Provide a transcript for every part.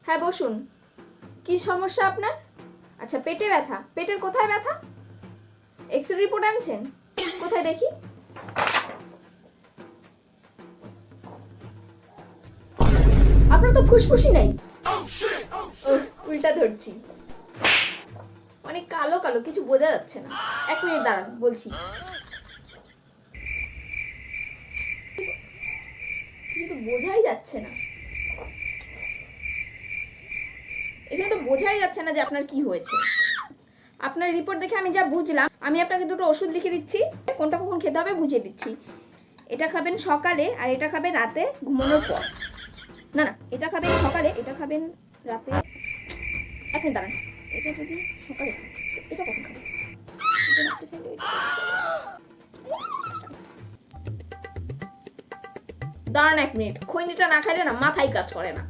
হ্যাঁ বসুন। কি সমস্যা আপনার? আচ্ছা, পেটে ব্যথা। পেটের কোথায় ব্যথা? এক্সরে রিপোর্ট আনছেন? কোথায় দেখি। আপনার তো ফুসফুসই নেই। উল্টা ধরছি। অনেক কালো কালো, কিছু বোঝা যাচ্ছে না। 1 মিনিট দাঁড়ান, বলছি। কিন্তু বোঝাই যাচ্ছে না, এখানে তো বোঝাই যাচ্ছে না যে আপনার কি হয়েছে। আপনার রিপোর্ট দেখে আমি যা বুঝলাম, আমি আপনাকে দুটো ওষুধ লিখে দিচ্ছি, কোনটা কখন খেতে হবে বুঝিয়ে দিচ্ছি। এটা খাবেন সকালে, আর এটা খাবেন রাতে ঘুমানোর পর। না না, এটা খাবেন সকালে, এটা খাবেন রাতে। 1 মিনিট দাঁড়ান। এটা যদি সকালে খান, এটা কখন খাবেন? এটা রাতে খাইলে এটা কখন খাবেন? দাঁড়ান 1 মিনিট, খৈনিটা না খাইলে না মাথায় কাজ করে না।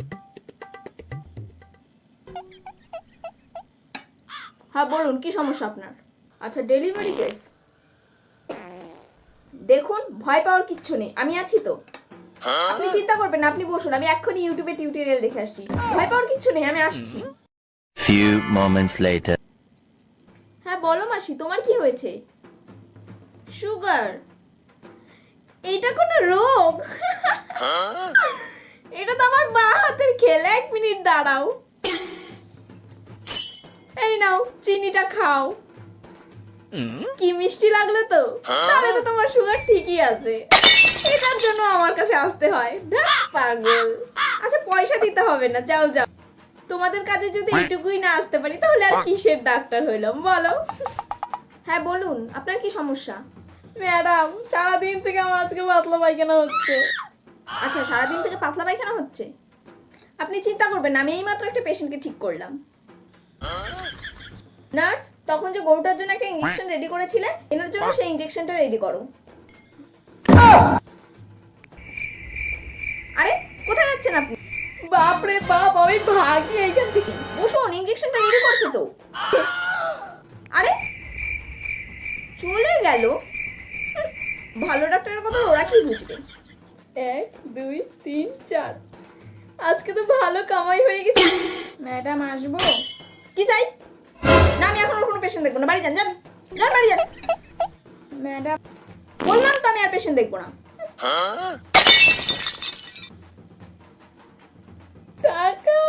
হ্যাঁ বলুন, কি সমস্যা আপনার? আচ্ছা, ডেলিভারি কেস। দেখুন, ভয় পাওয়ার কিচ্ছু নেই, আমি আছি তো। আপনি চিন্তা করবেন না, আপনি বসুন, আমি এক্ষুনি ইউটিউবে টিউটোরিয়াল দেখে আসছি। ভয় পাওয়ার কিচ্ছু নেই, আমি আসছি। Few moments later. হ্যাঁ বলো মাসি, তোমার কি হয়েছে? সুগার? এইটা কোনো রোগ? এটা তো আমার বাঁ হাতের খেল। 1 মিনিট দাঁড়াও। এই নাও, চিনিটা খাও। কি মিষ্টি লাগলো তো? তাহলে তো তোমার সুগার ঠিকই আছে। এটার জন্য আমার কাছে আসতে হয়? ধ্যাৎ, পাগল। আচ্ছা, পয়সা দিতে হবে না, যাও যাও। তোমাদের কাছে যদি এইটুকুই না আসতে পারি, তাহলে আর কিসের ডাক্তার হইলাম বলো? হ্যাঁ বলুন, আপনার কি সমস্যা? ম্যাডাম, সারাদিন থেকে আমার আজকে পাতলা পায়খানা হচ্ছে। আচ্ছা, সারাদিন থেকে পাতলা পায়খানা হচ্ছে? আপনি চিন্তা করবেন না, আমি এইমাত্র একটা পেশেন্টকে ঠিক করলাম। নার্স, তখন যে গরুটার জন্য একটা ইনজেকশন রেডি করেছিলে, এনার জন্য সেই ইনজেকশনটা রেডি করো। আরে, কোথায় যাচ্ছেন আপনি? বাপ রে বাপ, আমি ভাগি এইখান থেকে। বসুন, ইনজেকশনটা রেডি করছে তো। আরে, চলে গেল। ভালো ডাক্তারের কথা ওরা কি বুঝবে? 1 2 3 4, আজকে তো ভালো কামাই হয়ে গেছে। ম্যাডাম, আসবো? কি চাই? না, আমি এখন কোনো পেশেন্ট দেখবো না, বাড়ি যান যান যান, বাড়ি যান। ম্যাডাম, বললাম তো আমি আর পেশেন্ট দেখবো না। কাকা।